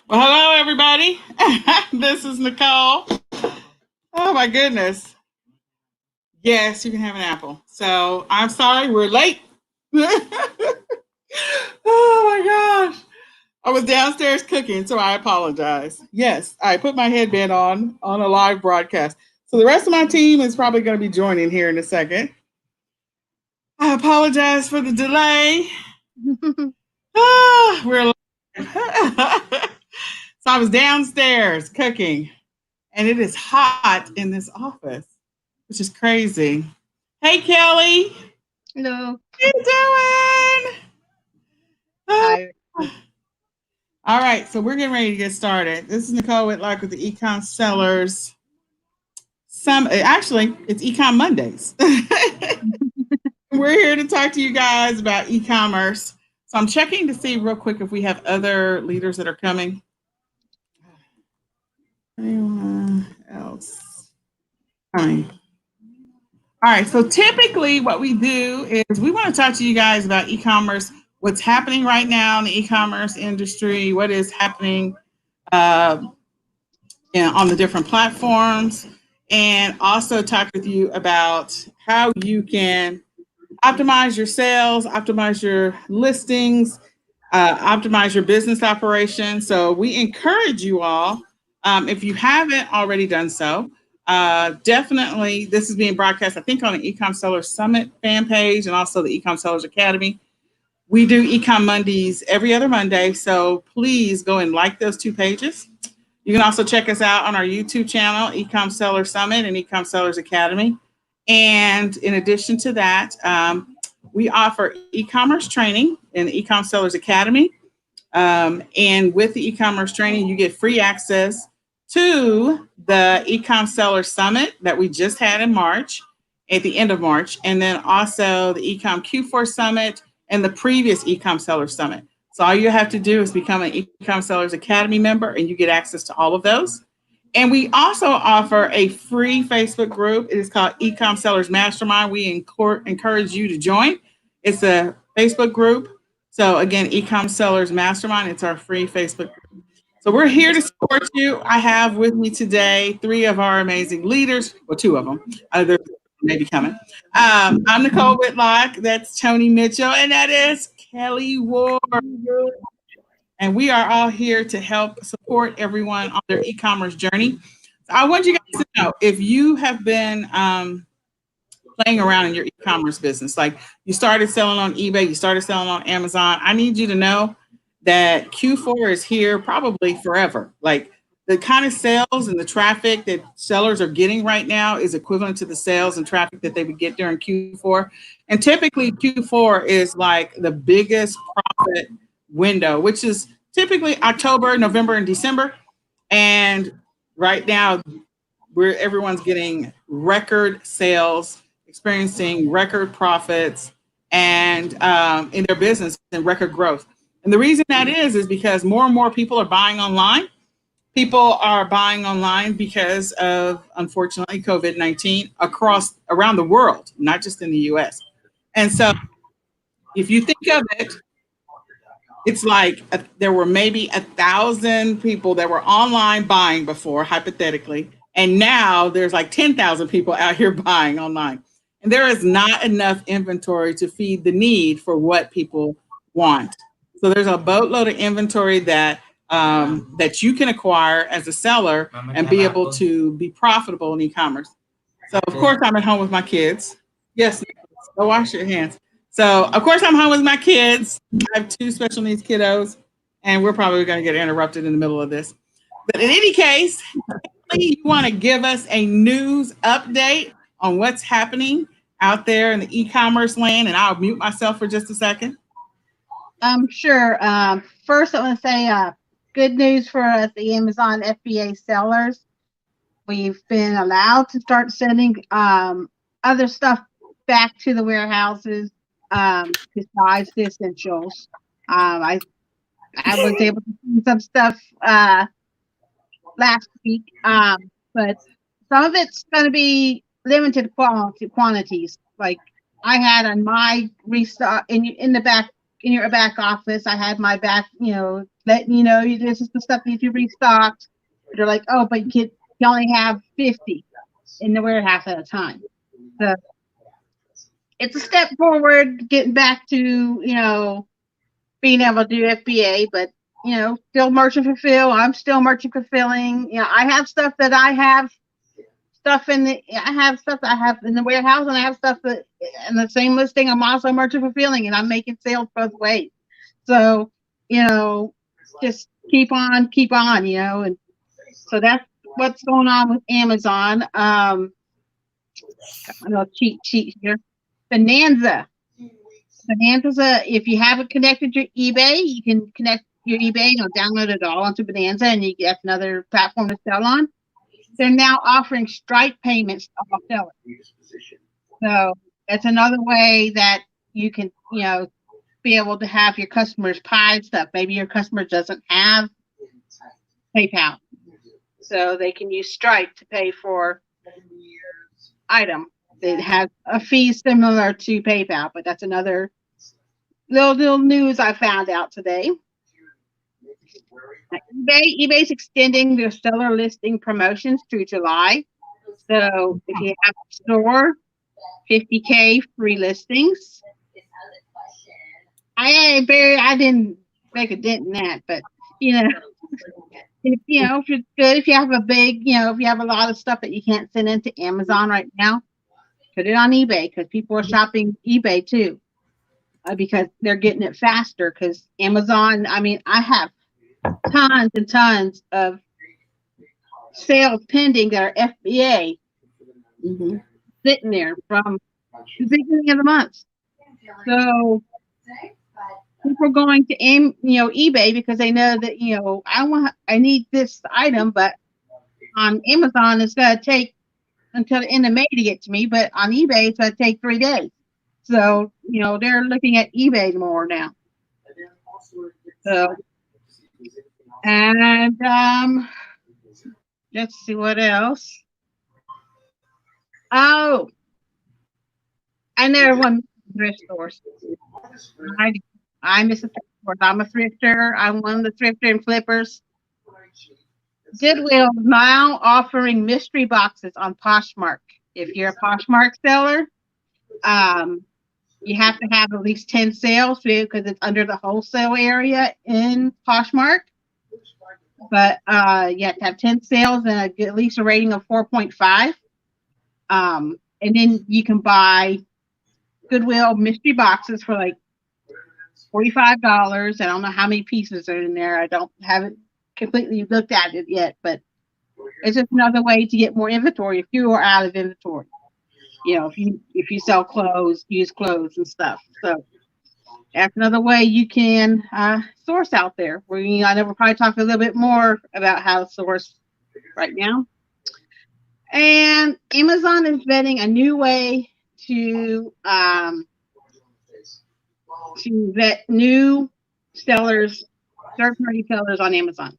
Well, hello, everybody. This is Nicole. Oh, my goodness. Yes, you can have an apple. So I'm sorry we're late. Oh, my gosh. I was downstairs cooking, so I apologize. Yes, I put my headband on a live broadcast. So the rest of my team is probably going to be joining here in a second. I apologize for the delay. We're live. So I was downstairs cooking, and it is hot in this office, which is crazy. Hey, Kelly. Hello. How you doing? Hi. All right, so we're getting ready to get started. This is Nicole Whitlock with the Ecom Sellers. Actually, it's Ecom Mondays. We're here to talk to you guys about e-commerce. So I'm checking to see real quick if we have other leaders that are coming. Anyone else coming? All right. So typically, what we do is we want to talk to you guys about e-commerce, what's happening right now in the e-commerce industry, what is happening uh, on the different platforms, and also talk with you about how you can optimize your sales, optimize your listings, optimize your business operation. So we encourage you all, if you haven't already done so, definitely this is being broadcast, I think, on the Ecom Sellers Summit fan page and also the Ecom Sellers Academy. We do Ecom Mondays every other Monday, so please go and like those two pages. You can also check us out on our YouTube channel, Ecom Sellers Summit and Ecom Sellers Academy. And in addition to that, we offer e-commerce training in the Ecom Sellers Academy. And with the e-commerce training, you get free access to the Ecom Seller Summit that we just had in March, at the end of March, and then also the Ecom Q4 Summit and the previous Ecom Seller Summit. So all you have to do is become an Ecom Sellers Academy member, and you get access to all of those. And we also offer a free Facebook group. It is called Ecom Sellers Mastermind. We encourage you to join. It's a Facebook group. So again, Ecom Sellers Mastermind. It's our free Facebook group. So we're here to support you. I have with me today three of our amazing leaders. Well, two of them. Others may be coming. I'm Nicole Whitlock. That's Tony Mitchell, and that is Kelly Ward. And we are all here to help support everyone on their e-commerce journey. So I want you guys to know, if you have been playing around in your e-commerce business, like you started selling on eBay, you started selling on Amazon, I need you to know that Q4 is here probably forever. Like the kind of sales and the traffic that sellers are getting right now is equivalent to the sales and traffic that they would get during Q4. And typically Q4 is like the biggest profit window, which is typically October, November, and December. And right now, where everyone's getting record sales, experiencing record profits, and in their business and record growth. And the reason that is because more and more people are buying online. People are buying online because of, unfortunately, COVID-19 around the world, not just in the US. And so if you think of it, it's like there were maybe 1,000 people that were online buying before, hypothetically, and now there's like 10,000 people out here buying online, and there is not enough inventory to feed the need for what people want. So there's a boatload of inventory that you can acquire as a seller and be able to be profitable in e-commerce. So of course I'm at home with my kids. Yes, go wash your hands. So of course I'm home with my kids. I have two special needs kiddos, and we're probably going to get interrupted in the middle of this. But in any case, you want to give us a news update on what's happening out there in the e-commerce land, and I'll mute myself for just a second. Sure. First, I want to say good news for us, the Amazon FBA sellers. We've been allowed to start sending other stuff back to the warehouses besides the essentials. I was able to send some stuff last week, but some of it's going to be limited quantities. Like I had on my restock in the back in your back office. I had my back, letting you know this is the stuff that you restocked. They're like, oh, but you only have 50 in the warehouse at a time. So it's a step forward, getting back to being able to do FBA, but still merchant fulfill. I'm still merchant fulfilling. I have stuff that I have stuff in the I have stuff that I have in the warehouse, and I have stuff that in the same listing. I'm also merchant fulfilling, and I'm making sales both ways. So just keep on, and so that's what's going on with Amazon. I know cheat sheet here. Bonanza. Bonanza, if you haven't connected your eBay, you can connect your eBay, download it all onto Bonanza, and you get another platform to sell on. They're now offering Stripe payments to all sellers. So that's another way that you can, be able to have your customers pay stuff. Maybe your customer doesn't have PayPal, so they can use Stripe to pay for item. It has a fee similar to PayPal, but that's another little news I found out today. eBay's extending their seller listing promotions through July. So if you have a store, 50K free listings. I didn't make a dent in that, but if you're good, if you have a big, if you have a lot of stuff that you can't send into Amazon right now, put it on eBay, because people are shopping eBay too, because they're getting it faster. Because Amazon, I have tons and tons of sales pending that are FBA sitting there from the beginning of the month. So people are going to eBay because they know that I need this item, but on Amazon it's going to take until the end of May to get to me, but on eBay it's going to take 3 days. So they're looking at eBay more now. So, and let's see what else. Oh, I never won thrift stores. I miss a thrift store. I'm a thrifter. I'm one of the thrifter and flippers. Goodwill now offering mystery boxes on Poshmark. If you're a Poshmark seller, you have to have at least 10 sales because it's under the wholesale area in Poshmark. But you have to have 10 sales and at least a rating of 4.5. And then you can buy Goodwill mystery boxes for like $45. I don't know how many pieces are in there. I haven't completely looked at it yet, but it's just another way to get more inventory if you are out of inventory. If you sell clothes, used clothes and stuff. So that's another way you can source out there. I know we'll probably talk a little bit more about how to source right now. And Amazon is vetting a new way to vet new sellers, third-party sellers on Amazon.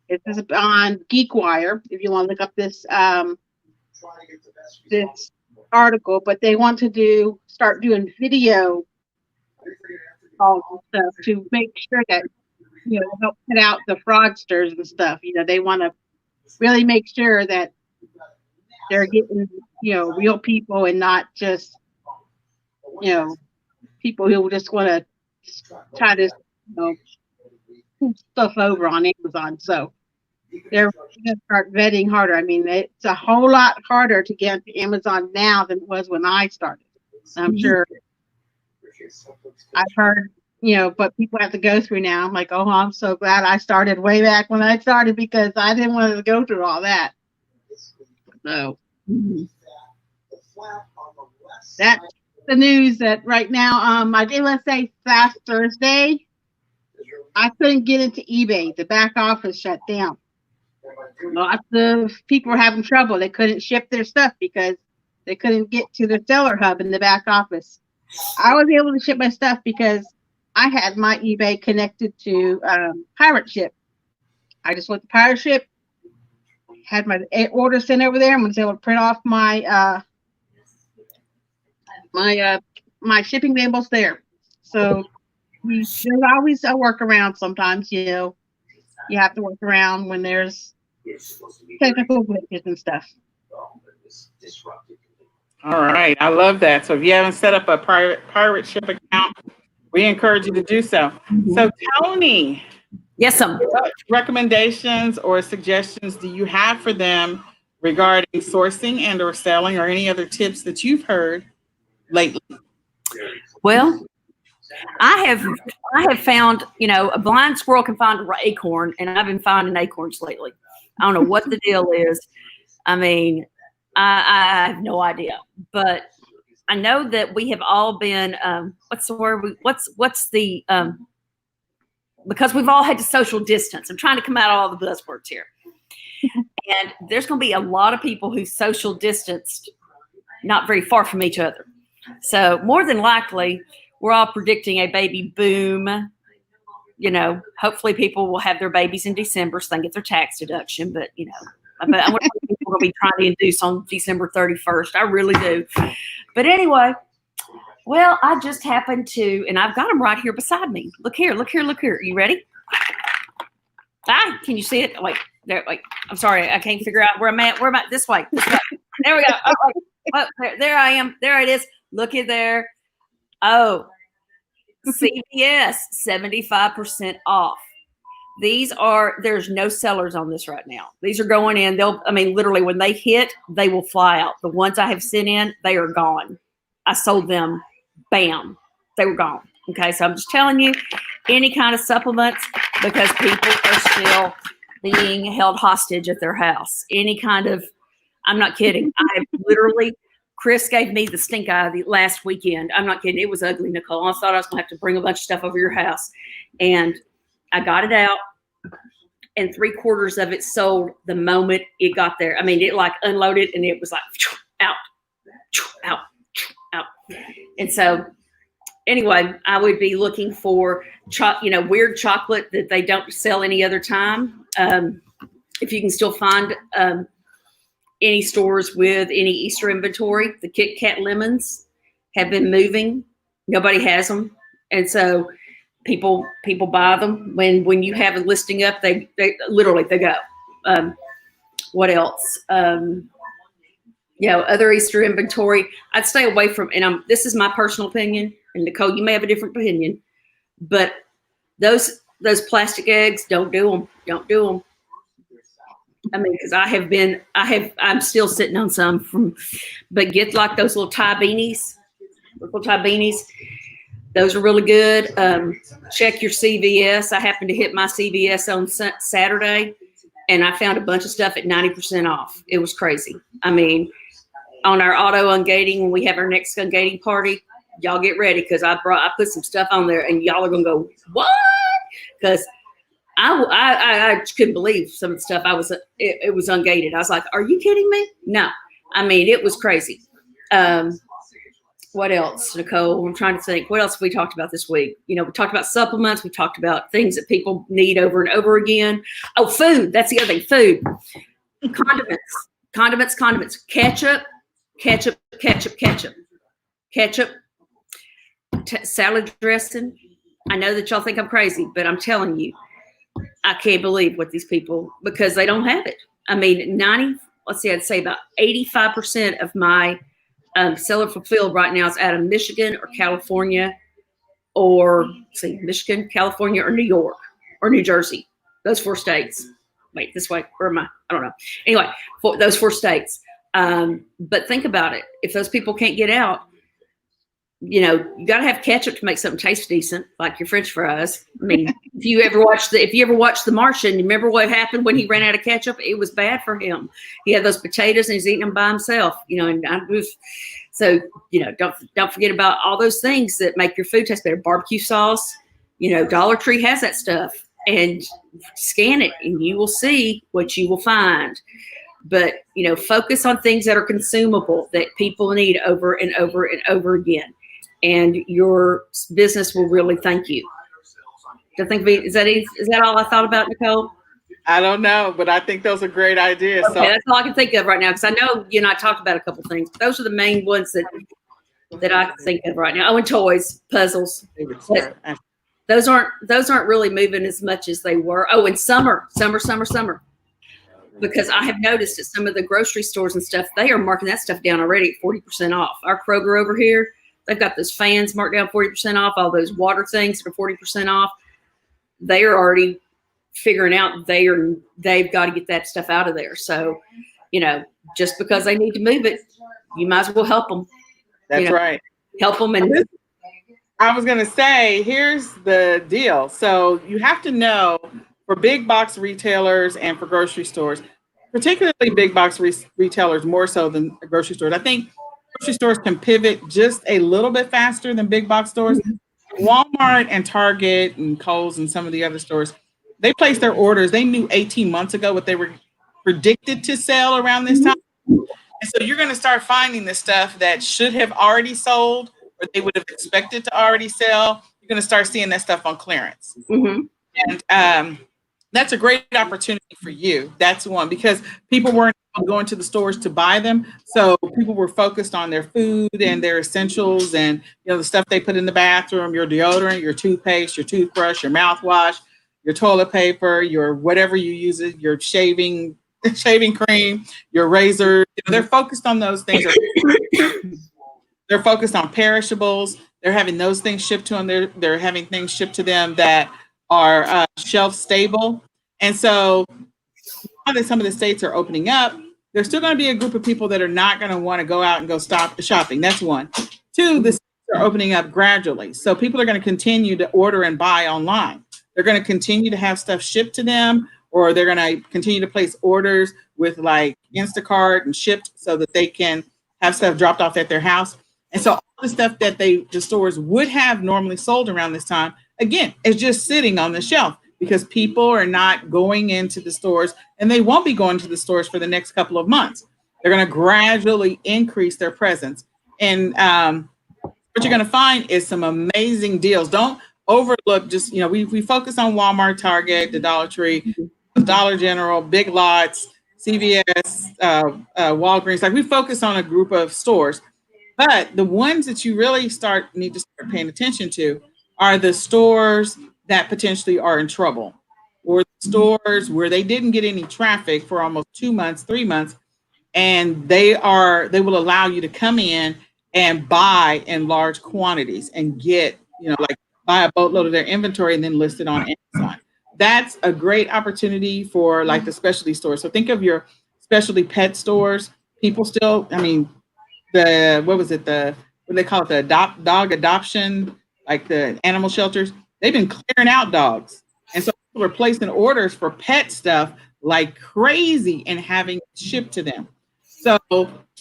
This is on GeekWire, if you want to look up this article, but they want to start doing video calls and stuff to make sure that help cut out the fraudsters and stuff. They want to really make sure that they're getting real people and not just people who just want to try to pull stuff over on Amazon. So they're going to start vetting harder. It's a whole lot harder to get to Amazon now than it was when I started. I'm sure I've heard, but people have to go through now. I'm like, oh, I'm so glad I started way back when I started, because I didn't want to go through all that. So that's the news that right now. I did want to say last Thursday, I couldn't get into eBay. The back office shut down. Lots of people were having trouble. They couldn't ship their stuff because they couldn't get to the seller hub in the back office. I was able to ship my stuff because I had my eBay connected to Pirate Ship. I just went to Pirate Ship, had my order sent over there. I was able to print off my my shipping labels there. So There's always a workaround. Sometimes you have to work around when there's technical glitches and stuff. All right, I love that. So if you haven't set up a pirate ship account, we encourage you to do so. So Tony, Yes, what recommendations or suggestions do you have for them regarding sourcing and or selling, or any other tips that you've heard lately? Well, I have found, a blind squirrel can find an acorn, and I've been finding acorns lately. I don't know what the deal is. I mean, I have no idea, but I know that we have all been, what's the word? Because we've all had to social distance. I'm trying to come out all the buzzwords here. And there's going to be a lot of people who social distanced not very far from each other. So more than likely, we're all predicting a baby boom. Hopefully people will have their babies in December so they can get their tax deduction. But, I wonder what people will be trying to induce on December 31st. I really do. But anyway, well, I just happened to, and I've got them right here beside me. Look here. Are you ready? Can you see it? Wait, there. Wait, I'm sorry. I can't figure out where I'm at. Where am I? This way. There we go. Oh, there I am. There it is. Look at there. Oh, CVS, 75% off. There's no sellers on this right now. These are going in. Literally when they hit, they will fly out. The ones I have sent in, they are gone. I sold them. Bam. They were gone. Okay. So I'm just telling you, any kind of supplements, because people are still being held hostage at their house. I'm not kidding. I have literally, Chris gave me the stink eye last weekend. I'm not kidding. It was ugly, Nicole. I thought I was going to have to bring a bunch of stuff over your house. And I got it out, and 3/4 of it sold the moment it got there. I mean, it like unloaded, and it was like out. And so anyway, I would be looking for, weird chocolate that they don't sell any other time. If you can still find any stores with any Easter inventory, the Kit Kat lemons have been moving. Nobody has them. And so people buy them. When you have a listing up, they literally go. What else? Other Easter inventory, I'd stay away from, and this is my personal opinion, and Nicole, you may have a different opinion, but those plastic eggs, don't do them. Don't do them. I mean, because I'm still sitting on some but get like those little tie beanies. Those are really good. Check your CVS. I happened to hit my CVS on Saturday, and I found a bunch of stuff at 90% off. It was crazy. I mean, on our auto ungating, when we have our next ungating party, y'all get ready, because I put some stuff on there, and y'all are gonna go, what? Because I couldn't believe some of the stuff it was ungated. I was like, are you kidding me? No. I mean, it was crazy. What else, Nicole? I'm trying to think. What else have we talked about this week? We talked about supplements. We talked about things that people need over and over again. Oh, food. That's the other thing. Food. Condiments. Ketchup. Salad dressing. I know that y'all think I'm crazy, but I'm telling you, I can't believe what these people, because they don't have it. I mean, I'd say about 85% of my seller fulfilled right now is out of Michigan or California, Michigan, California, or New York or New Jersey. Those 4 states. Wait, this way. Where am I? I don't know. Anyway, those 4 states. But think about it. If those people can't get out, you got to have ketchup to make something taste decent, like your French fries. I mean, if you ever watched The Martian, you remember what happened when he ran out of ketchup? It was bad for him. He had those potatoes and he's eating them by himself. Don't forget about all those things that make your food taste better. Barbecue sauce. Dollar Tree has that stuff, and scan it, and you will see what you will find. But focus on things that are consumable that people need over and over and over again. And your business will really thank you. Is that all I thought about, Nicole? I don't know, but I think those are great ideas. Okay, that's all I can think of right now, because I know you and I talked about a couple things. Those are the main ones that I can think of right now. Oh, and toys, puzzles. those aren't really moving as much as they were. Oh, in summer. Because I have noticed at some of the grocery stores and stuff, they are marking that stuff down already at 40% off. Our Kroger over here, they've got those fans marked down 40% off, all those water things that are 40% off. They are already figuring out they've got to get that stuff out of there. So, just because they need to move it, you might as well help them. That's right. Help them. And I was going to say, here's the deal. So you have to know, for big box retailers and for grocery stores, particularly big box retailers more so than grocery stores. I think grocery stores can pivot just a little bit faster than big box stores. Walmart and Target and Kohl's and some of the other stores, they placed their orders. They knew 18 months ago what they were predicted to sell around this time. And so you're going to start finding the stuff that should have already sold or they would have expected to already sell. You're going to start seeing that stuff on clearance. And that's a great opportunity for you. That's one, because people weren't going to the stores to buy them. So people were focused on their food and their essentials and, the stuff they put in the bathroom, your deodorant, your toothpaste, your toothbrush, your mouthwash, your toilet paper, your whatever you use it, your shaving cream, your razor. They're focused on those things. They're focused on perishables. They're having those things shipped to them. They're having things shipped to them that are shelf stable. And so now that some of the states are opening up, there's still going to be a group of people that are not going to want to go out and go stop shopping. That's one. Two, the states are opening up gradually. So people are going to continue to order and buy online. They're going to continue to have stuff shipped to them, or they're going to continue to place orders with like Instacart and shipped so that they can have stuff dropped off at their house. And so all the stuff that the stores would have normally sold around this time, again, is just sitting on the shelf because people are not going into the stores, and they won't be going to the stores for the next couple of months. They're going to gradually increase their presence. And what you're going to find is some amazing deals. Don't overlook just, we focus on Walmart, Target, the Dollar Tree, Dollar General, Big Lots, CVS, Walgreens. Like, we focus on a group of stores. But the ones that you really need to start paying attention to are the stores that potentially are in trouble, or the stores where they didn't get any traffic for almost 2 months, 3 months, and they will allow you to come in and buy in large quantities and get, like buy a boatload of their inventory and then list it on Amazon. That's a great opportunity for like the specialty stores. So think of your specialty pet stores. People still, what do they call it? The dog adoption, like the animal shelters. They've been clearing out dogs. And so people are placing orders for pet stuff like crazy and having it shipped to them. So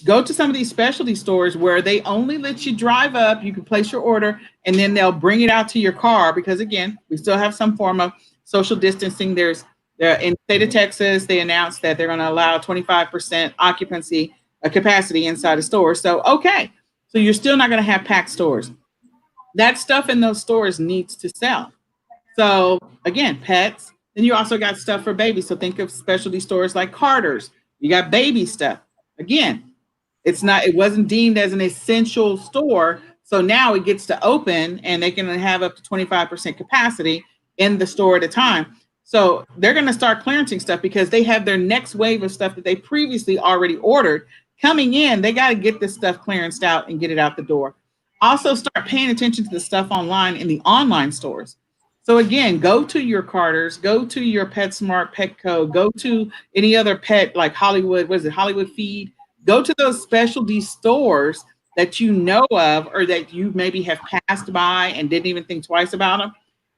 go to some of these specialty stores where they only let you drive up. You can place your order and then they'll bring it out to your car, because again, we still have some form of social distancing. In the state of Texas, they announced that they're going to allow 25% occupancy capacity inside a store. So, okay. So you're still not going to have packed stores. That stuff in those stores needs to sell. So again, pets. Then you also got stuff for babies. So think of specialty stores like Carter's. You got baby stuff. Again, it wasn't deemed as an essential store. So now it gets to open and they can have up to 25% capacity in the store at a time. So they're going to start clearancing stuff because they have their next wave of stuff that they previously already ordered coming in. They got to get this stuff clearanced out and get it out the door. Also start paying attention to the stuff online in the online stores. So again, go to your Carter's, go to your PetSmart, Petco, go to any other pet like Hollywood, Hollywood Feed. Go to those specialty stores that you know of or that you maybe have passed by and didn't even think twice about them.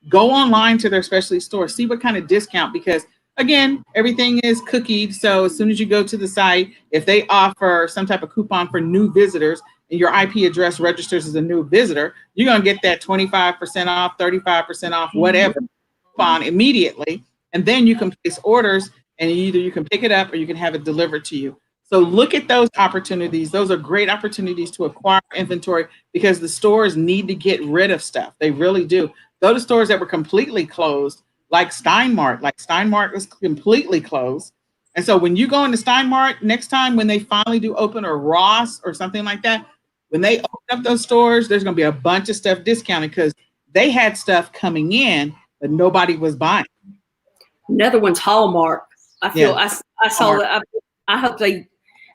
Go online to their specialty store, see what kind of discount, because again, everything is cookied. So as soon as you go to the site, if they offer some type of coupon for new visitors and your IP address registers as a new visitor, you're going to get that 25% off, 35% off, whatever coupon immediately. And then you can place orders and either you can pick it up or you can have it delivered to you. So look at those opportunities. Those are great opportunities to acquire inventory because the stores need to get rid of stuff. They really do. Go to stores that were completely closed, like Steinmart. Like Steinmart was completely closed. And so when you go into Steinmart, next time when they finally do open, or Ross or something like that, when they open up those stores, there's going to be a bunch of stuff discounted because they had stuff coming in, but nobody was buying. Another one's Hallmark. I feel Yeah. I saw that. I hope they.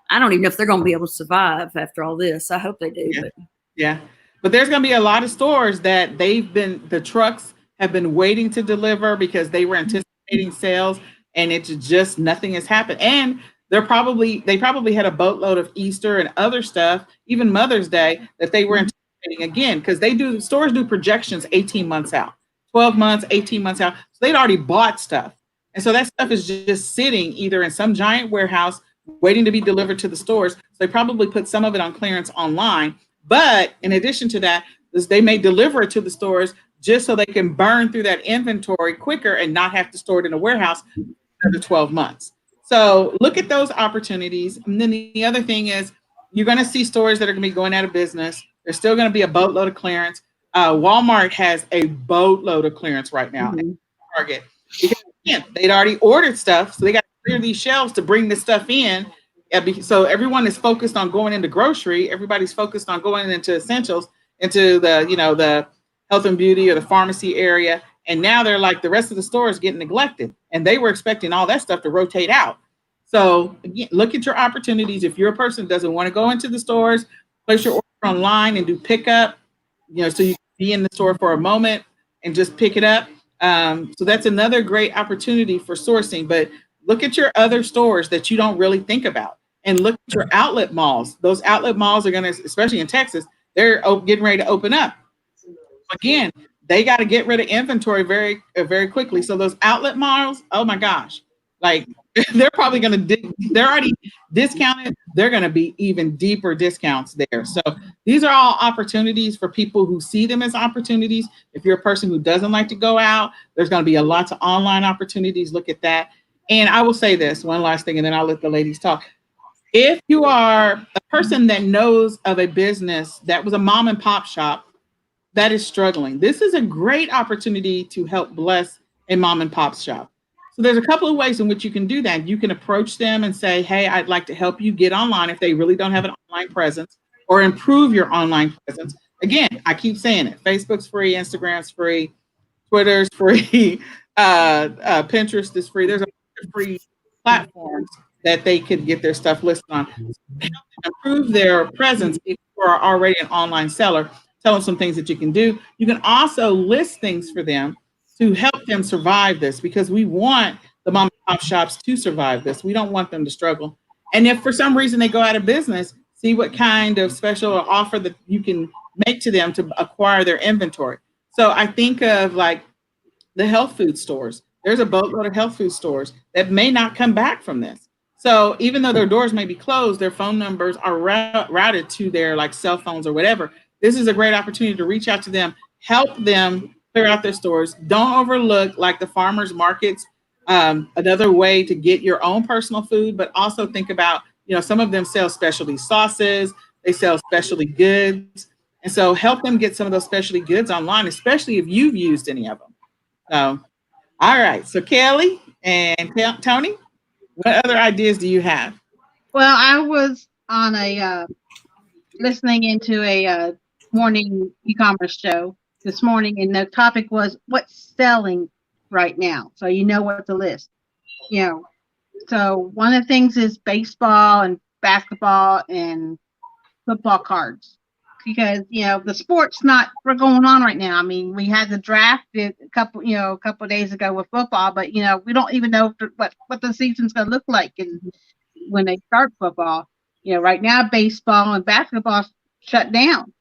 I don't even know if they're going to be able to survive after all this. I hope they do. Yeah. But Yeah. But there's going to be a lot of stores that the trucks have been waiting to deliver because they were anticipating sales, and it's just nothing has happened. And they probably had a boatload of Easter and other stuff, even Mother's Day, that they were anticipating again, because stores do projections 18 months out, 12 months, 18 months out. So they'd already bought stuff. And so that stuff is just sitting either in some giant warehouse waiting to be delivered to the stores. So they probably put some of it on clearance online. But in addition to that, they may deliver it to the stores just so they can burn through that inventory quicker and not have to store it in a warehouse for 12 months. So look at those opportunities. And then the other thing is you're going to see stores that are going to be going out of business. There's still going to be a boatload of clearance. Walmart has a boatload of clearance right now at Target. Because again, they'd already ordered stuff, so they got to clear these shelves to bring this stuff in. So everyone is focused on going into grocery. Everybody's focused on going into essentials, into the health and beauty or the pharmacy area. And now they're like, the rest of the store is getting neglected. And they were expecting all that stuff to rotate out. So again, look at your opportunities. If you're a person that doesn't want to go into the stores, place your order online and do pickup, so you can be in the store for a moment and just pick it up. So that's another great opportunity for sourcing. But look at your other stores that you don't really think about, and look at your outlet malls. Those outlet malls are going to, especially in Texas, they're getting ready to open up. Again, they got to get rid of inventory very, very quickly. So those outlet malls, oh my gosh, like they're probably going to, they're already discounted. They're going to be even deeper discounts there. So these are all opportunities for people who see them as opportunities. If you're a person who doesn't like to go out, there's going to be lots of online opportunities. Look at that. And I will say this one last thing, and then I'll let the ladies talk. If you are a person that knows of a business that was a mom and pop shop that is struggling, this is a great opportunity to help bless a mom and pop shop. So there's a couple of ways in which you can do that. You can approach them and say, hey, I'd like to help you get online if they really don't have an online presence, or improve your online presence. Again, I keep saying it. Facebook's free, Instagram's free, Twitter's free, Pinterest is free. There's a bunch of free platforms that they could get their stuff listed on. So improve their presence if you are already an online seller. Tell them some things that you can do. You can also list things for them to help them survive this, because we want the mom and pop shops to survive this. We don't want them to struggle. And if for some reason they go out of business, see what kind of special offer that you can make to them to acquire their inventory. So I think of like the health food stores. There's a boatload of health food stores that may not come back from this. So even though their doors may be closed, their phone numbers are routed to their like cell phones or whatever. This is a great opportunity to reach out to them, help them clear out their stores. Don't overlook like the farmers markets, another way to get your own personal food, but also think about, some of them sell specialty sauces, they sell specialty goods. And so help them get some of those specialty goods online, especially if you've used any of them. So, all right. So Kelly and Tony, what other ideas do you have? Well, I was on listening into a morning e-commerce show this morning, and the topic was what's selling right now. So you know what to list. So one of the things is baseball and basketball and football cards, because the sport's not going on right now. I mean, we had the draft a couple of days ago with football, but we don't even know what the season's going to look like and when they start football. Right now baseball and basketball shut down,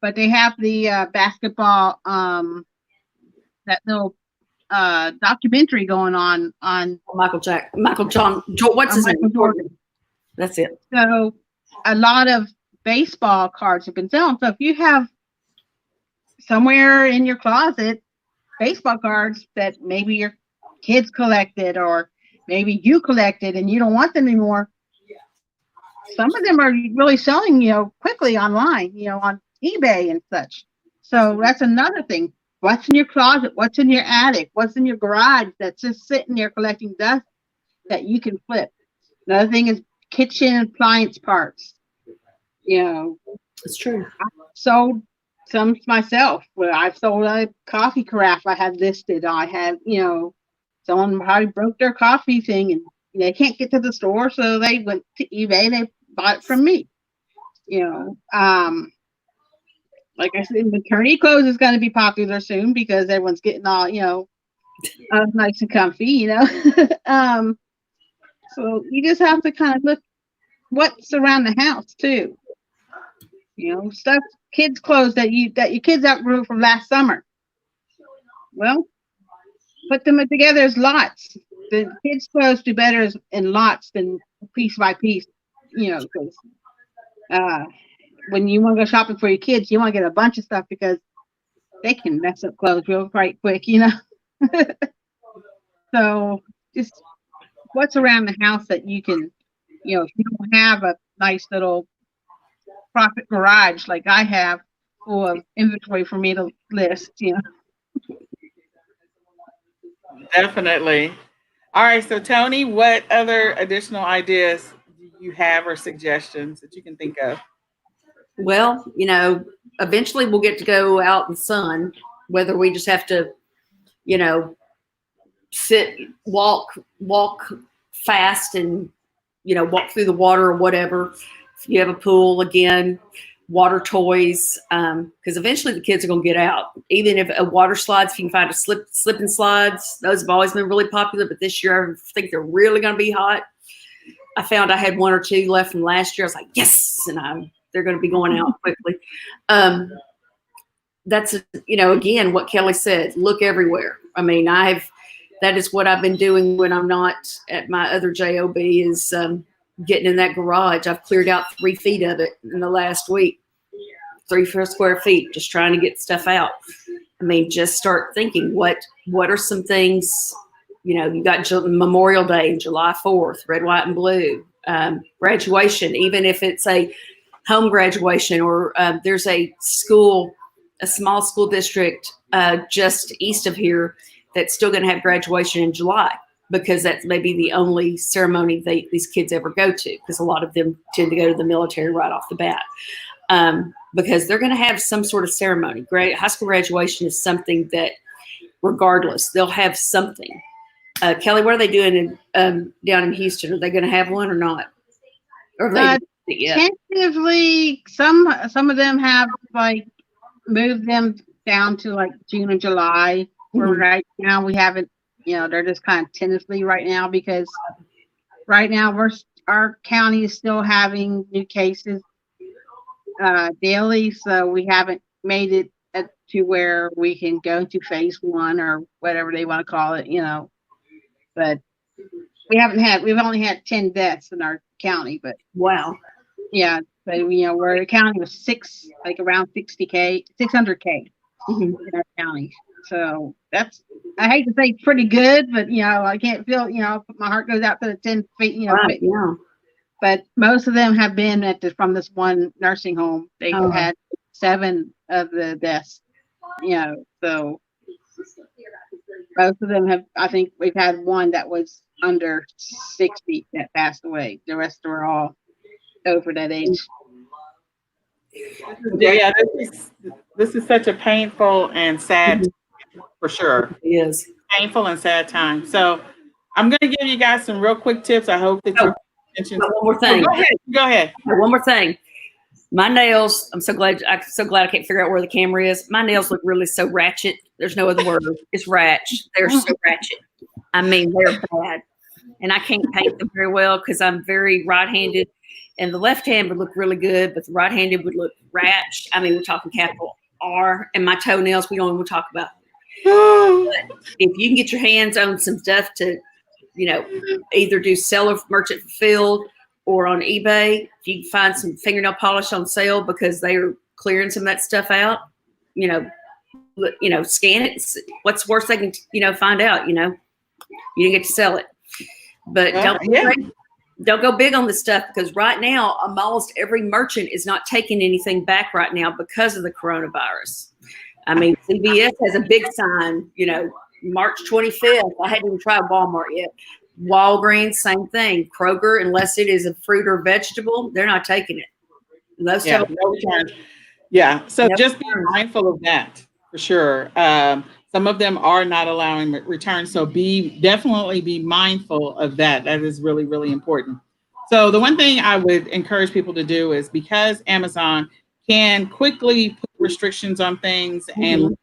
but they have the basketball that little documentary going on Michael John, what's his name? Jordan. That's it. So a lot of baseball cards have been selling. So if you have somewhere in your closet baseball cards that maybe your kids collected, or maybe you collected and you don't want them anymore, some of them are really selling, quickly online, on eBay and such. So that's another thing. What's in your closet? What's in your attic? What's in your garage that's just sitting there collecting dust that you can flip? Another thing is kitchen appliance parts. It's true. I sold some myself where I've sold a coffee carafe I had listed. I had, someone probably broke their coffee thing and they can't get to the store, so they went to eBay. They bought it from me. Like I said, maternity clothes is going to be popular soon because everyone's getting all, nice and comfy, So you just have to kind of look what's around the house too. Stuff, kids' clothes that your kids outgrew from last summer. Well, put them together as lots. The kids' clothes do better in lots than piece by piece. Because when you want to go shopping for your kids, you want to get a bunch of stuff because they can mess up clothes real quite quick. So just what's around the house that you can, if you don't have a nice little profit garage like I have full of inventory for me to list, Definitely. All right. So, Tony, what other additional ideas do you have or suggestions that you can think of? Well, eventually we'll get to go out in the sun, whether we just have to, walk fast and, walk through the water or whatever. If you have a pool, again, water toys, because eventually the kids are going to get out. Even if a water slides, if you can find a slip and slides, those have always been really popular, but this year I think they're really going to be hot. I found I had one or two left from last year. I was like, yes, and they're going to be going out quickly. That's, again, what Kelly said, look everywhere. I mean, that is what I've been doing when I'm not at my other job is getting in that garage. I've cleared out 3 feet of it in the last week, 3 square feet, just trying to get stuff out. I mean, just start thinking what are some things, you got Memorial Day, July 4th, red, white, and blue, graduation, even if it's a home graduation or there's a small school district just east of here that's still going to have graduation in July because that's maybe the only ceremony these kids ever go to because a lot of them tend to go to the military right off the bat because they're going to have some sort of ceremony. High school graduation is something that regardless, they'll have something. Kelly, what are they doing down in Houston? Are they going to have one or not? Or have they tentatively, some of them have like moved them down to like June and July. Where right now we haven't, they're just kind of tentatively right now because right now our county is still having new cases daily, so we haven't made it to where we can go to phase 1 or whatever they want to call it, But we've only had 10 deaths in our county, but wow. Yeah, but we're a county with around 600K in our county. So that's, I hate to say pretty good, but I can't feel, my heart goes out to the 10 feet, Right, yeah. But most of them have been from this one nursing home. They had 7 of the deaths, so most of them have, I think we've had one that was under 60 that passed away. The rest were all over that age. Yeah, this is such a painful and sad time, for sure. It is. Painful and sad time. So I'm going to give you guys some real quick tips. I hope that you're one more thing. Go ahead. One more thing. My nails, I'm so glad I can't figure out where the camera is. My nails look really so ratchet. There's no other word. It's ratchet. They're so ratchet. I mean, they're bad. And I can't paint them very well because I'm very right-handed. And the left hand would look really good, but the right-handed would look ratchet. I mean, we're talking capital R. And my toenails, we don't even talk about. But if you can get your hands on some stuff to, either do seller merchant fulfilled or on eBay, if you can find some fingernail polish on sale because they are clearing some of that stuff out, scan it. What's worse they can, find out, you didn't get to sell it. But don't go big on this stuff because right now, almost every merchant is not taking anything back right now because of the coronavirus. I mean, CVS has a big sign, March 25th. I hadn't even tried Walmart yet. Walgreens, same thing. Kroger, unless it is a fruit or vegetable, they're not taking it. Yeah. So No just be returns. mindful of that for sure. Some of them are not allowing returns. So definitely be mindful of that. That is really, really important. So the one thing I would encourage people to do is because Amazon can quickly put restrictions on things and Mhm.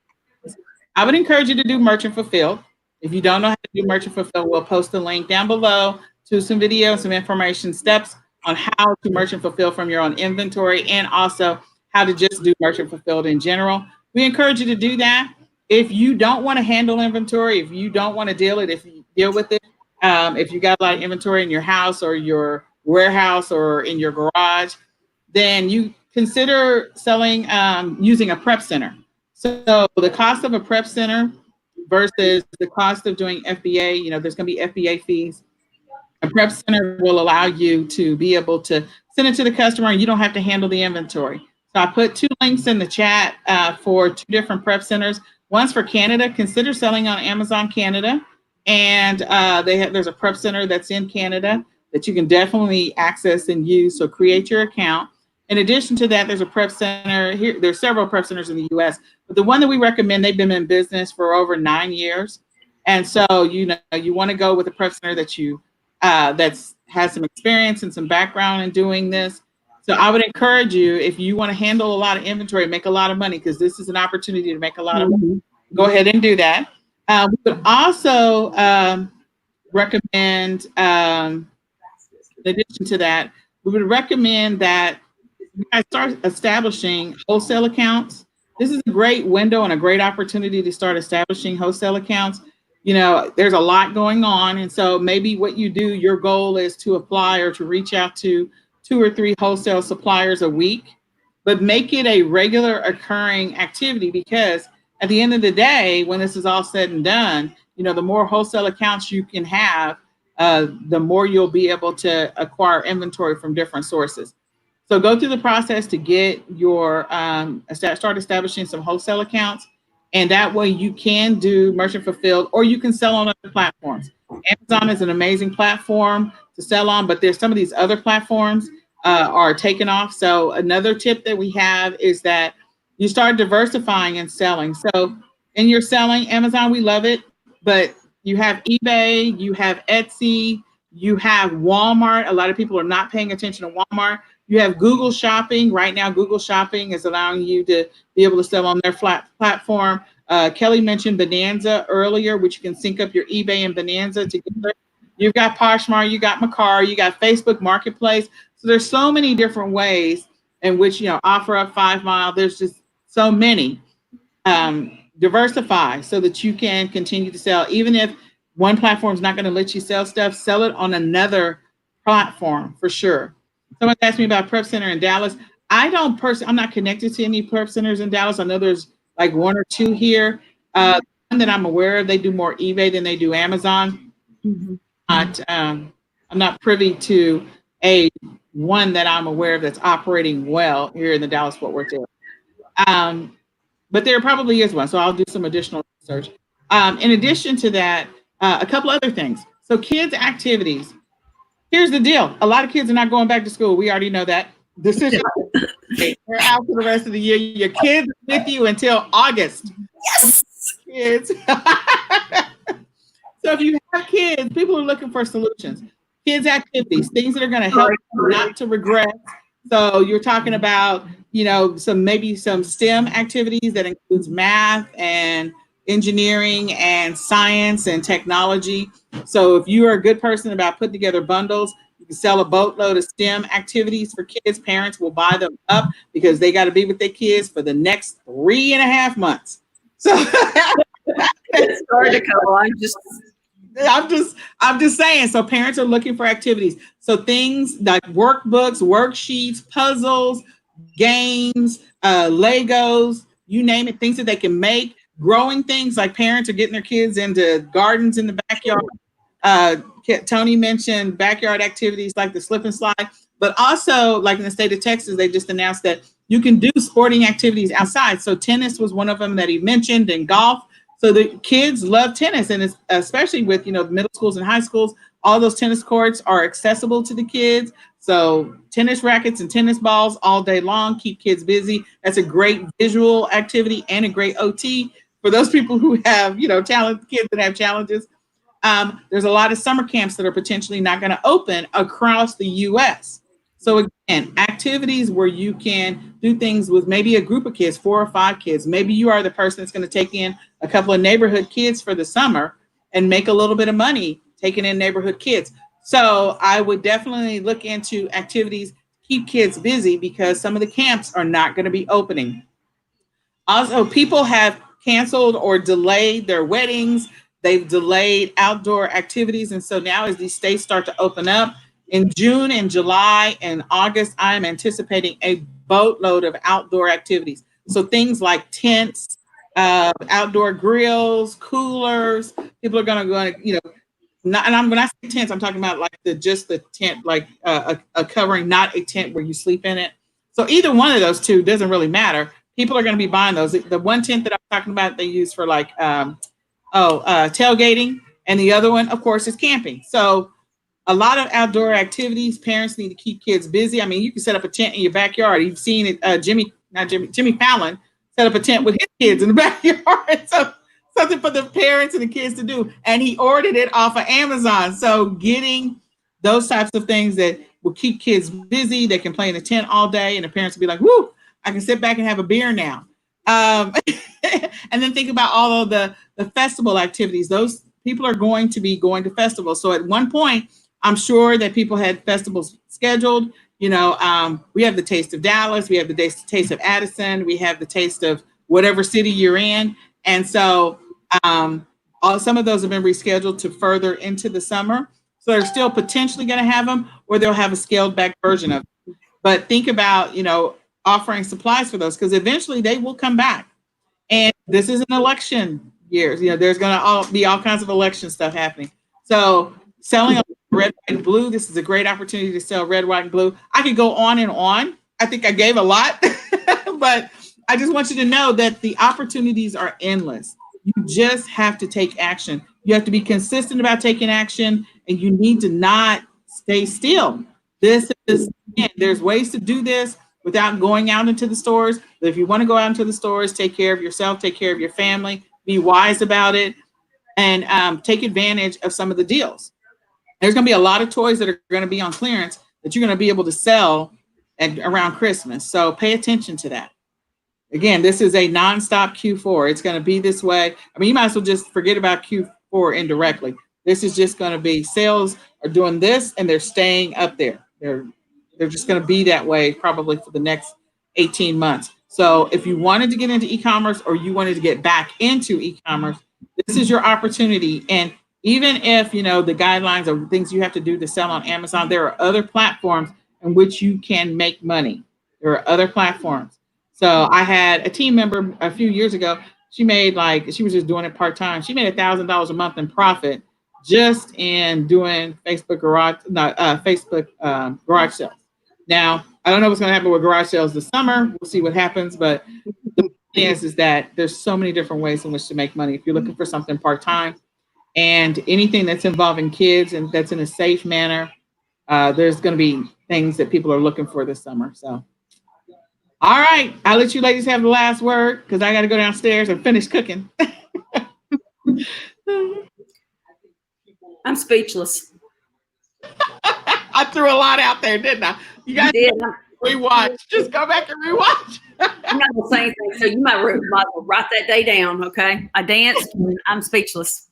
I would encourage you to do merchant fulfilled. If you don't know how to do merchant fulfilled, we'll post a link down below to some videos, some information, steps on how to merchant fulfill from your own inventory, and also how to just do merchant fulfilled in general. We encourage you to do that. If you don't want to handle inventory, if you don't want to if you deal with it, if you got a lot of inventory in your house or your warehouse or in your garage, then you consider selling using a prep center. So the cost of a prep center versus the cost of doing FBA, there's going to be FBA fees. A prep center will allow you to be able to send it to the customer and you don't have to handle the inventory. So I put two links in the chat for two different prep centers. One's for Canada. Consider selling on Amazon Canada. And there's a prep center that's in Canada that you can definitely access and use. So create your account. In addition to that, there's a prep center here. There's several prep centers in the US, but the one that we recommend, they've been in business for over 9 years. And so, you want to go with a prep center that's has some experience and some background in doing this. So I would encourage you, if you want to handle a lot of inventory, make a lot of money, because this is an opportunity to make a lot of money. Mhm. Go ahead and do that. We would also recommend, in addition to that, we would recommend that you guys start establishing wholesale accounts. This is a great window and a great opportunity to start establishing wholesale accounts. There's a lot going on. And so maybe what you do, your goal is to apply or to reach out to 2 or 3 wholesale suppliers a week, but make it a regular occurring activity, because at the end of the day, when this is all said and done, the more wholesale accounts you can have, the more you'll be able to acquire inventory from different sources. So go through the process to get your start establishing some wholesale accounts, and that way you can do merchant fulfilled, or you can sell on other platforms. Amazon is an amazing platform to sell on, but there's some of these other platforms are taking off. So another tip that we have is that you start diversifying and selling. So in your selling, Amazon, we love it, but you have eBay, you have Etsy, you have Walmart. A lot of people are not paying attention to Walmart. You have Google Shopping. Right now, Google Shopping is allowing you to be able to sell on their flat platform. Kelly mentioned Bonanza earlier, which you can sync up your eBay and Bonanza together. You've got Poshmark, you got Mercari, you got Facebook Marketplace. So there's so many different ways in which, offer up 5 Mile. There's just so many. Diversify so that you can continue to sell. Even if one platform is not going to let you sell stuff, sell it on another platform for sure. Someone asked me about Prep Center in Dallas. I'm not connected to any prep centers in Dallas. I know there's like 1 or 2 here. One that I'm aware of, they do more eBay than they do Amazon. Mhm. I'm not privy to a one that I'm aware of that's operating well here in the Dallas Fort Worth area. But there probably is one, so I'll do some additional research. In addition to that, a couple other things. So kids' activities. Here's the deal. A lot of kids are not going back to school. We already know that. Decision. They're out for the rest of the year. Your kids are with you until August. Yes. Kids. So if you have kids, people are looking for solutions. Kids activities, things that are going to help you not to regress. So you're talking about, maybe some STEM activities that includes math and engineering and science and technology. So if you are a good person about putting together bundles, you can sell a boatload of STEM activities for kids. Parents will buy them up because they got to be with their kids for the next 3.5 months. So Sorry to come on. I'm just saying. So parents are looking for activities. So things like workbooks, worksheets, puzzles, games, Legos, you name it, things that they can make. Growing things, like parents are getting their kids into gardens in the backyard. Tony mentioned backyard activities like the slip and slide, but also like in the state of Texas, they just announced that you can do sporting activities outside. So tennis was one of them that he mentioned, and golf. So the kids love tennis, and especially with middle schools and high schools, all those tennis courts are accessible to the kids. So tennis rackets and tennis balls all day long, keep kids busy. That's a great visual activity and a great OT for those people who have, talent kids that have challenges. There's a lot of summer camps that are potentially not going to open across the U.S. So again, activities where you can do things with maybe a group of kids, 4 or 5 kids. Maybe you are the person that's going to take in a couple of neighborhood kids for the summer and make a little bit of money taking in neighborhood kids. So I would definitely look into activities to keep kids busy because some of the camps are not going to be opening. Also, people have canceled or delayed their weddings. They've delayed outdoor activities. And so now as these states start to open up in June and July and August, I'm anticipating a boatload of outdoor activities. So things like tents, outdoor grills, coolers. People are going to, not, and when I say tents, I'm talking about like just the tent, like a covering, not a tent where you sleep in it. So either one of those two doesn't really matter. People are going to be buying those. The one tent that I'm talking about, they use for like tailgating, and the other one, of course, is camping. So a lot of outdoor activities. Parents need to keep kids busy. I mean, you can set up a tent in your backyard. You've seen it. Jimmy Fallon set up a tent with his kids in the backyard. So something for the parents and the kids to do. And he ordered it off of Amazon. So getting those types of things that will keep kids busy. They can play in the tent all day, and the parents will be like, "Whoo, I can sit back and have a beer now." And then think about all of the festival activities. Those people are going to be going to festivals. So at one point, I'm sure that people had festivals scheduled. We have the Taste of Dallas, we have the Taste of Addison, we have the Taste of whatever city you're in. And so some of those have been rescheduled to further into the summer. So they're still potentially going to have them, or they'll have a scaled back version of it. But think about, offering supplies for those, because eventually they will come back. And this is an election year. There's going to be all kinds of election stuff happening. So selling red, white, and blue, this is a great opportunity to sell red, white, and blue. I could go on and on. I think I gave a lot, but I just want you to know that the opportunities are endless. You just have to take action. You have to be consistent about taking action, and you need to not stay still. There's ways to do this without going out into the stores. But if you want to go out into the stores, take care of yourself, take care of your family, be wise about it, and take advantage of some of the deals. There's going to be a lot of toys that are going to be on clearance that you're going to be able to sell around Christmas. So pay attention to that. Again, this is a nonstop Q4. It's going to be this way. I mean, you might as well just forget about Q4 indirectly. This is just going to be sales are doing this, and they're staying up there. They're just going to be that way probably for the next 18 months. So if you wanted to get into e-commerce, or you wanted to get back into e-commerce, this is your opportunity. And even if, the guidelines or things you have to do to sell on Amazon, there are other platforms in which you can make money. There are other platforms. So I had a team member a few years ago. She was just doing it part-time. She made $1,000 a month in profit just in doing Facebook garage sales. Now, I don't know what's going to happen with garage sales this summer. We'll see what happens. But the thing is that there's so many different ways in which to make money. If you're looking for something part-time and anything that's involving kids and that's in a safe manner, there's going to be things that people are looking for this summer. So, all right. I'll let you ladies have the last word because I got to go downstairs and finish cooking. I'm speechless. I threw a lot out there, didn't I? You guys rewatch. Just go back and rewatch. I'm not going to say anything, so you might write that day down, okay? I danced, and I'm speechless.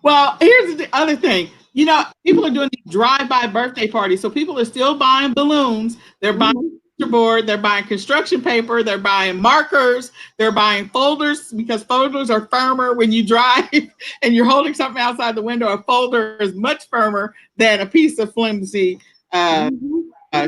Well, here's the other thing. People are doing these drive-by birthday parties, so people are still buying balloons. They're buying board, they're buying construction paper, they're buying markers, they're buying folders, because folders are firmer when you drive and you're holding something outside the window. A folder is much firmer than a piece of flimsy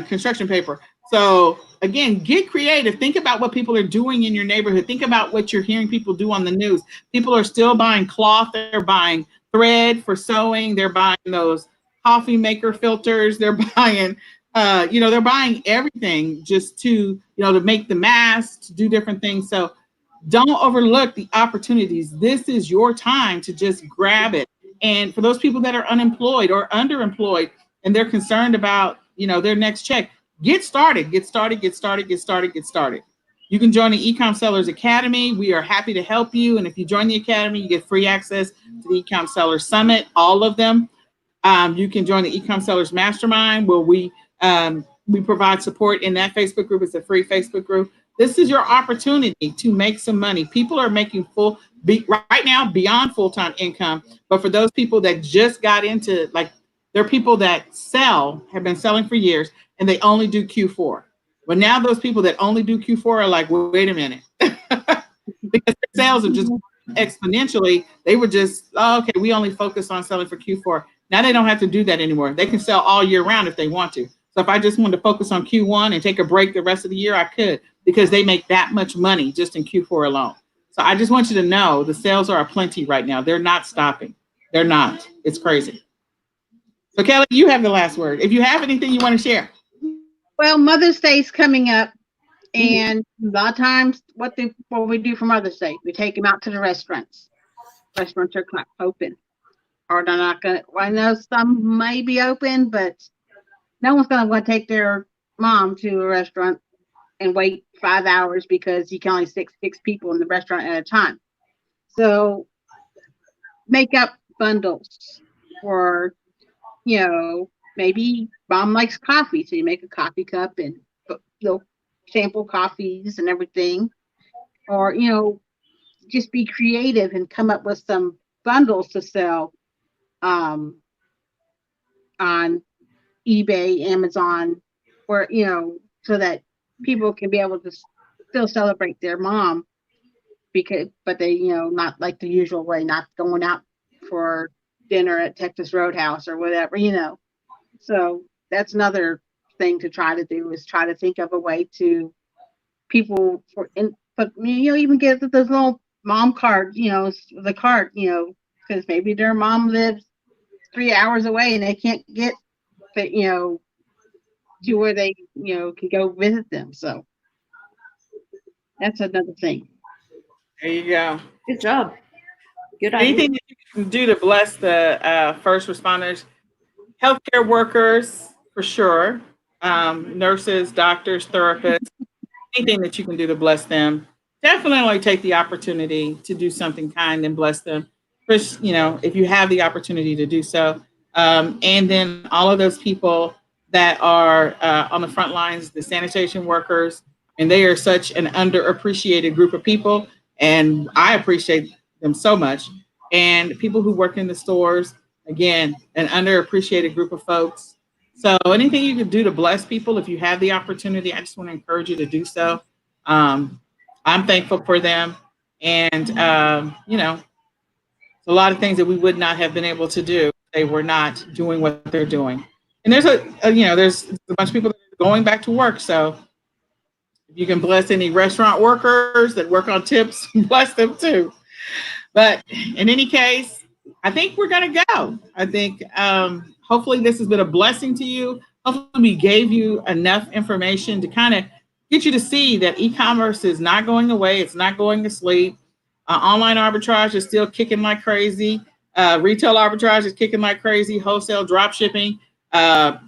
construction paper. So again, get creative. Think about what people are doing in your neighborhood. Think about what you're hearing people do on the news. People are still buying cloth. They're buying thread for sewing. They're buying those coffee maker filters. They're buying they're buying everything just to make the masks, to do different things. So don't overlook the opportunities. This is your time to just grab it. And for those people that are unemployed or underemployed, and they're concerned about, their next check. Get started. You can join the eCom Sellers Academy. We are happy to help you. And if you join the Academy, you get free access to the eCom Sellers Summit, all of them. You can join the eCom Sellers Mastermind, where we provide support in that Facebook group. It's a free Facebook group. This is your opportunity to make some money. People are making right now beyond full-time income. But for those people that just got into, like, there are people that have been selling for years, and they only do Q4. But now those people that only do Q4 are like, wait a minute. Because their sales are just exponentially. They were just, okay, we only focus on selling for Q4. Now they don't have to do that anymore. They can sell all year round if they want to. So if I just wanted to focus on Q1 and take a break the rest of the year, I could, because they make that much money just in Q4 alone. So I just want you to know the sales are aplenty right now. They're not stopping. They're not. It's crazy. So Kelly, you have the last word. If you have anything you want to share. Well, Mother's Day is coming up, and a lot of times what we do for Mother's Day, we take them out to the restaurants. Restaurants are not open, or they're not going to. I know some may be open, but no one's going to want to take their mom to a restaurant and wait 5 hours because you can only six people in the restaurant at a time. So make up bundles for, maybe mom likes coffee, so you make a coffee cup and sample coffees and everything. Or, just be creative and come up with some bundles to sell on eBay, Amazon, or, so that people can be able to still celebrate their mom, but they, not like the usual way, not going out for dinner at Texas Roadhouse or whatever, So that's another thing to try to do, is try to think of a way to even get those little mom cards, the card, because maybe their mom lives 3 hours away and they can't get, to where they, can go visit them. So that's another thing. There you go. Good job. Good idea. Anything that you can do to bless the first responders, healthcare workers, for sure, nurses, doctors, therapists, anything that you can do to bless them. Definitely take the opportunity to do something kind and bless them. First, if you have the opportunity to do so. And then all of those people that are on the front lines, the sanitation workers, and they are such an underappreciated group of people. And I appreciate them so much. And people who work in the stores, again, an underappreciated group of folks. So anything you can do to bless people, if you have the opportunity, I just want to encourage you to do so. I'm thankful for them. And, it's a lot of things that we would not have been able to do if they were not doing what they're doing. And there's there's a bunch of people that are going back to work. So if you can bless any restaurant workers that work on tips, bless them too. But in any case, I think we're going to go. I think hopefully this has been a blessing to you. Hopefully we gave you enough information to kind of get you to see that e-commerce is not going away. It's not going to sleep. Online arbitrage is still kicking like crazy. Retail arbitrage is kicking like crazy. Wholesale drop shipping,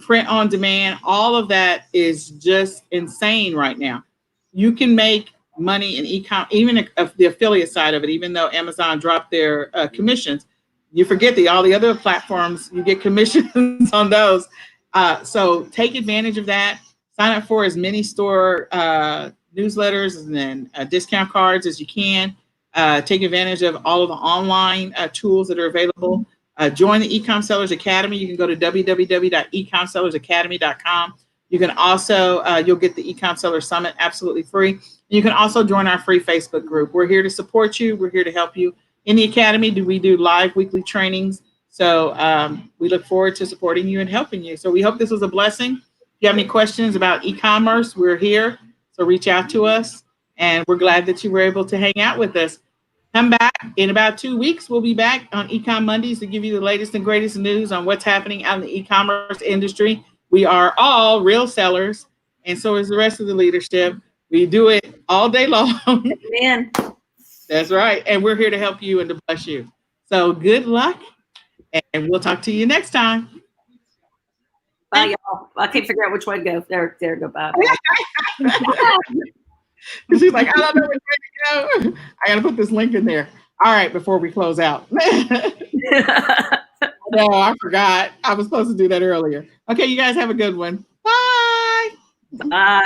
print on demand, all of that is just insane right now. You can make money in e-com, even the affiliate side of it, even though Amazon dropped their commissions. You forget all the other platforms, you get commissions on those. So take advantage of that. Sign up for as many store newsletters and then discount cards as you can. Take advantage of all of the online tools that are available. Join the eCom Sellers Academy. You can go to www.ecomsellersacademy.com. You can also, you'll get the eCom Seller Summit absolutely free. You can also join our free Facebook group. We're here to support you. We're here to help you. In the Academy, we do live weekly trainings. So we look forward to supporting you and helping you. So we hope this was a blessing. If you have any questions about e-commerce, we're here. So reach out to us. And we're glad that you were able to hang out with us. Come back in about 2 weeks. We'll be back on eCom Mondays to give you the latest and greatest news on what's happening out in the e-commerce industry. We are all real sellers, and so is the rest of the leadership. We do it all day long. Amen. That's right. And we're here to help you and to bless you. So good luck, and we'll talk to you next time. Bye, y'all. I can't figure out which way to go. There, go. Bye. She's like, I don't know which way to go. I got to put this link in there. All right, before we close out. No, I forgot. I was supposed to do that earlier. Okay, you guys have a good one. Bye. Bye.